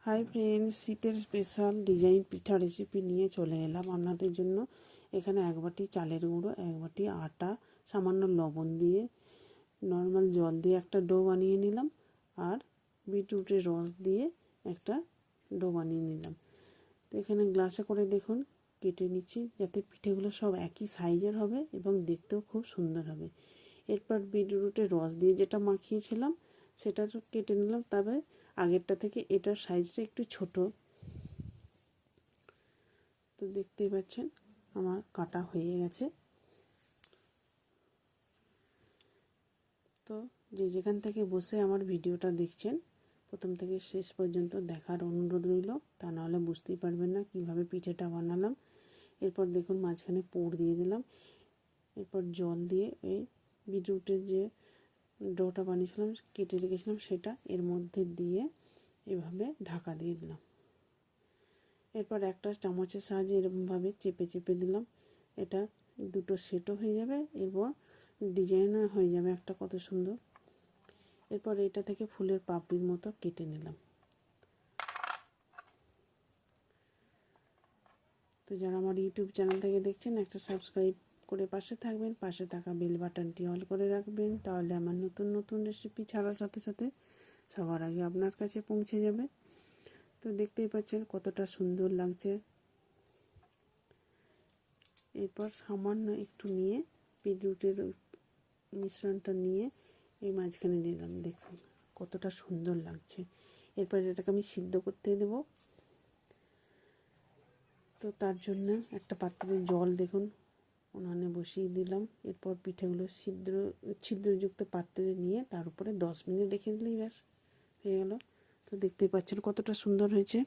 Hi friends, শীতের special design পিঠা recipe নিয়ে চলে এলাম আপনাদের জন্য। এখানে 1 বাটি চালের গুঁড়ো, 1 বাটি আটা, সামান্য লবণ দিয়ে নর্মাল জল দিয়ে একটা ডো বানিয়ে নিলাম। আর বিটরুটের রস দিয়ে একটা ডো বানিয়ে নিলাম। তো এখানে গ্লাসে করে দেখুন কেটে নিচ্ছি, যাতে পিঠেগুলো সব একই সাইজের হবে এবং দেখতেও খুব সুন্দর হবে। এরপর বিটরুটের রস দিয়ে যেটা মাখিয়েছিলাম সেটা কেটে নিলাম, তবে আগেরটা থেকে এটার সাইজটা একটু ছোট। তো দেখতেই পাচ্ছেন আমার কাটা হয়ে গেছে। তো যেখান থেকে বসে আমার ভিডিওটা দেখছেন, প্রথম থেকে শেষ পর্যন্ত দেখার অনুরোধ রইল, তা নাহলে বুঝতেই পারবেন না কিভাবে পিঠেটা বানালাম। এরপর দেখুন মাঝখানে পুর দিয়ে দিলাম। এরপর জল দিয়ে এই বিটরুটের যে ডোটা বানিয়েছিলাম, কেটে রেখেছিলাম, সেটা এর মধ্যে দিয়ে এভাবে ঢাকা দিয়ে দিলাম। এরপর একটা চামচের সাহায্যে এরকমভাবে চেপে চেপে দিলাম। এটা দুটো সেটও হয়ে যাবে, এরপর ডিজাইনও হয়ে যাবে একটা কত সুন্দর। এরপর এটা থেকে ফুলের পাপড়ির মতো কেটে নিলাম। তো যারা আমার ইউটিউব চ্যানেল থেকে দেখছেন, একটা সাবস্ক্রাইব করে পাশে থাকবেন, পাশে থাকা বেল বাটনটি অল করে রাখবেন, তাহলে আমার নতুন নতুন রেসিপি ছাড়ার সাথে সাথে সবার আগে আপনার কাছে পৌঁছে যাবে। তো দেখতেই পাচ্ছেন কতটা সুন্দর লাগছে। এরপর সামান্য একটু নিয়ে বিটরুটের মিশ্রণটা নিয়ে এই মাঝখানে দিলাম, দেখুন কতটা সুন্দর লাগছে। এরপর এটাকে আমি সিদ্ধ করতে দেব। তো তার জন্য একটা পাত্রে জল দেখুন উনানে বসিয়ে দিলাম। এরপর পিঠেগুলো ছিদ্রযুক্ত পাত্রে নিয়ে তার উপরে 10 মিনিট রেখে দিলেই ব্যাস হয়ে গেল। তো দেখতেই পাচ্ছেন কতটা সুন্দর হয়েছে।